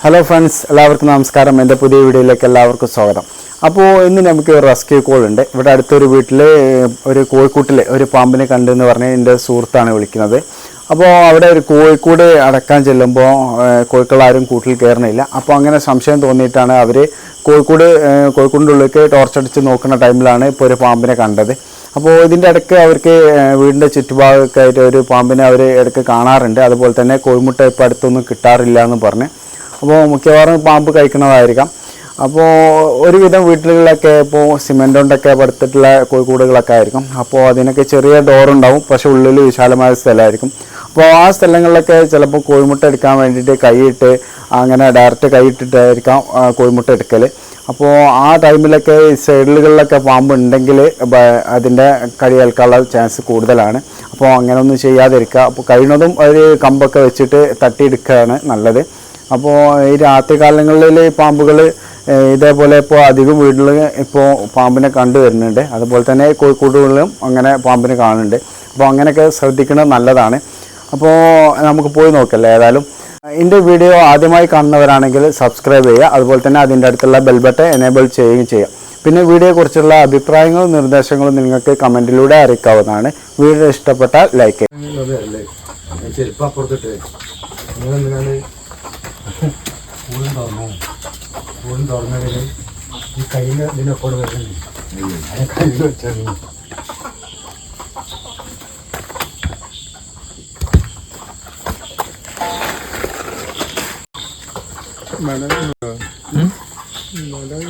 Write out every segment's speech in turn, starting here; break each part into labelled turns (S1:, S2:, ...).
S1: Hello friends, എല്ലാവർക്കും നമസ്കാരം. എൻ്റെ പുതിയ വീഡിയോയിലേക്ക് എല്ലാവർക്കും സ്വാഗതം. അപ്പോൾ ഇന്ന് നമുക്ക് ഒരു റെസ്ക്യൂ കോൾ ഉണ്ട്. ഇവിടെ അടുത്തൊരു വീട്ടിൽ ഒരു കോഴിക്കൂട്ടിൽ ഒരു പാമ്പിനെ കണ്ടെന്ന് പറഞ്ഞ് എൻ്റെ സുഹൃത്താണ് വിളിക്കുന്നത്. അപ്പോൾ അവിടെ ഒരു കോഴിക്കൂട് അടക്കാൻ ചെല്ലുമ്പോൾ കോഴിക്കളാരും കൂട്ടിൽ കയറുന്നില്ല. അപ്പോൾ അങ്ങനെ സംശയം തോന്നിയിട്ടാണ് അവർ കോഴിക്കൂടിൻ്റെ ഉള്ളിലേക്ക് ടോർച്ചടിച്ച് നോക്കുന്ന ടൈമിലാണ് ഇപ്പോൾ ഒരു പാമ്പിനെ കണ്ടത്. അപ്പോൾ ഇതിൻ്റെ ഇടയ്ക്ക് അവർക്ക് വീടിൻ്റെ ചുറ്റുഭാഗമൊക്കെ ആയിട്ട് ഒരു പാമ്പിനെ അവർ ഇടയ്ക്ക് കാണാറുണ്ട്. അതുപോലെ തന്നെ കോഴിമുട്ട ഇപ്പോൾ അടുത്തൊന്നും കിട്ടാറില്ല എന്ന് പറഞ്ഞ്. അപ്പോൾ മിക്കവാറും പാമ്പ് കഴിക്കുന്നതായിരിക്കാം. അപ്പോൾ ഒരുവിധം വീട്ടിലൊക്കെ ഇപ്പോൾ സിമെൻ്റ് കൊണ്ടൊക്കെ പടുത്തിട്ടുള്ള കോഴിക്കൂടുകളൊക്കെ ആയിരിക്കും. അപ്പോൾ അതിനൊക്കെ ചെറിയ ഡോറുണ്ടാവും, പക്ഷേ ഉള്ളിൽ വിശാലമായ സ്ഥലമായിരിക്കും. അപ്പോൾ ആ സ്ഥലങ്ങളിലൊക്കെ ചിലപ്പോൾ കോഴിമുട്ട എടുക്കാൻ വേണ്ടിയിട്ട് കൈയിട്ട് അങ്ങനെ ഡയറക്റ്റ് കൈയിട്ടിട്ടായിരിക്കാം കോഴിമുട്ട എടുക്കൽ. അപ്പോൾ ആ ടൈമിലൊക്കെ സൈഡിലുകളിലൊക്കെ പാമ്പ് ഉണ്ടെങ്കിൽ അതിൻ്റെ കടിയേൽക്കാനുള്ള ചാൻസ് കൂടുതലാണ്. അപ്പോൾ അങ്ങനെ ഒന്നും ചെയ്യാതിരിക്കുക. അപ്പോൾ കഴിയുന്നതും ഒരു കമ്പൊക്കെ വെച്ചിട്ട് തട്ടിയെടുക്കുകയാണ് നല്ലത്. അപ്പോൾ ഈ രാത്രി കാലങ്ങളിൽ പാമ്പുകൾ ഇതേപോലെ ഇപ്പോൾ അധികം വീടുകളിൽ ഇപ്പോൾ പാമ്പിനെ കണ്ടുവരുന്നുണ്ട്. അതുപോലെ തന്നെ കോഴിക്കൂടുകളിലും അങ്ങനെ പാമ്പിനെ കാണുന്നുണ്ട്. അപ്പോൾ അങ്ങനെയൊക്കെ ശ്രദ്ധിക്കുന്നത് നല്ലതാണ്. അപ്പോൾ നമുക്ക് പോയി നോക്കല്ലേ. ഏതായാലും എൻ്റെ വീഡിയോ ആദ്യമായി കാണുന്നവരാണെങ്കിൽ സബ്സ്ക്രൈബ് ചെയ്യുക. അതുപോലെ തന്നെ അതിൻ്റെ അടുത്തുള്ള ബെൽ ബട്ടൺ എനേബിൾ ചെയ്യുകയും ചെയ്യാം. പിന്നെ വീഡിയോയെക്കുറിച്ചുള്ള അഭിപ്രായങ്ങളും നിർദ്ദേശങ്ങളും നിങ്ങൾക്ക് കമൻറ്റിലൂടെ അറിയിക്കാവുന്നതാണ്. വീഡിയോ ഇഷ്ടപ്പെട്ടാൽ ലൈക്ക് ചെയ്യുക.
S2: സ്കൂളും തുറന്നതിൽ ഈ കയ്യിൽ ഇതിനൊക്കെ വരുന്നുണ്ട്. അത് കയ്യിൽ വെച്ചാൽ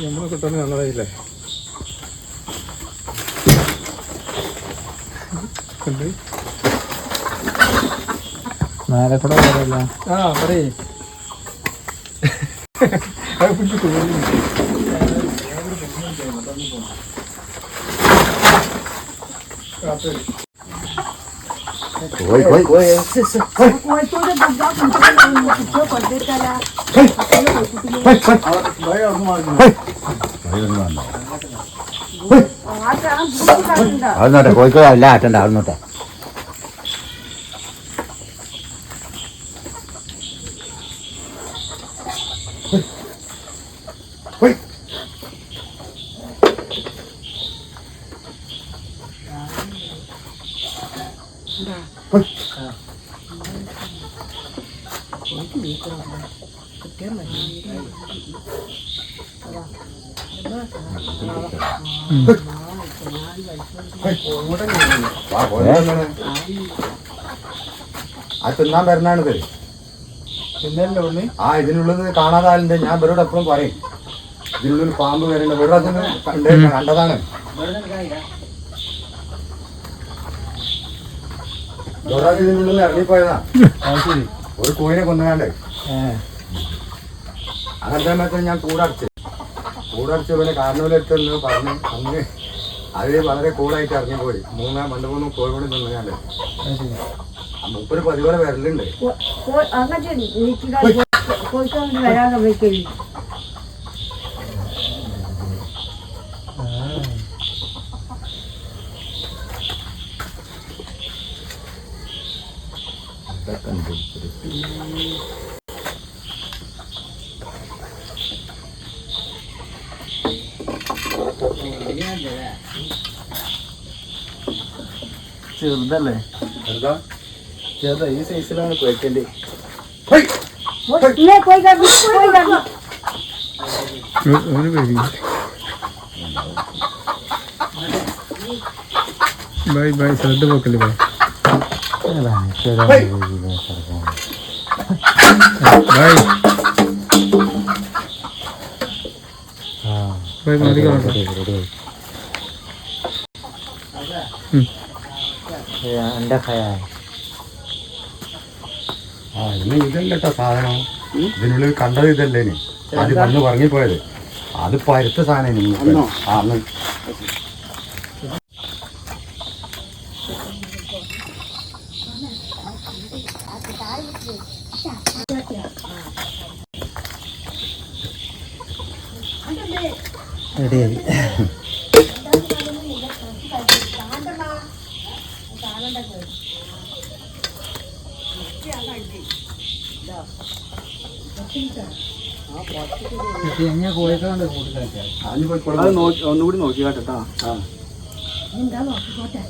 S2: നമ്മളെ കിട്ടുന്ന നല്ലതായില്ലേ.
S1: നേരെ കൂടെ പറയല്ല.
S2: പറയേ
S3: അവിടുന്നോട്ടെ കോഴിക്കോട് അല്ല ആറ്റണ്ട അവിടുന്നോട്ടെ. അത് തിന്നാൻ വരുന്നാണിത്. ഇതിനുള്ളത് കാണാതാളുണ്ട്. ഞാൻ ഇവരോട് എപ്പോഴും പറയും ഇതിനുള്ളിൽ പാമ്പ് വരുന്നുണ്ട്. ഇവിടെ കണ്ടതാണ്. ഇതിനുള്ളിൽ ഇറങ്ങിപ്പോയതാ. ഒരു കോഴിനെ കൊന്നുകാണ്ട് അങ്ങനത്തെ മറ്റേ ഞാൻ കൂടടച്ച് പിന്നെ കാരണവരെടുത്തെന്ന് പറഞ്ഞ് അന്ന് അതിൽ വളരെ കൂളായിട്ട് ഇറങ്ങിപ്പോയി. രണ്ട് മൂന്ന് കോഴിക്കോട് നിന്നുകാണ്ട് മുപ്പൊരു പതിപോലെ വരലുണ്ട്.
S1: ചെറുതല്ലേ?
S2: ചെറുതാ. ഈ സൈസിലാണ് കോഴിക്കണ്ടി. ബൈ ബൈ ശ്രദ്ധ പോക്കല്ലേ ബൈ ബൈ
S3: ഇതല്ല കേട്ടോ സാധനം. ഇതിനുള്ളിൽ കണ്ടത് ഇതല്ലേ. അത് വന്ന് പറഞ്ഞിപ്പോയത് അത് പരുത്ത സാധനം. അന്ന്
S1: റെഡിയായി.
S2: എങ്ങനെ കോഴിക്കാണ്ട് കൂട്ടിലാക്കിയാൽ
S3: അതിന് പോയിക്കോളാം.
S1: അത് ഒന്നുകൂടി നോക്കി കേട്ടോ.
S3: ആ.
S4: എന്താ നോക്കിക്കോട്ടെ.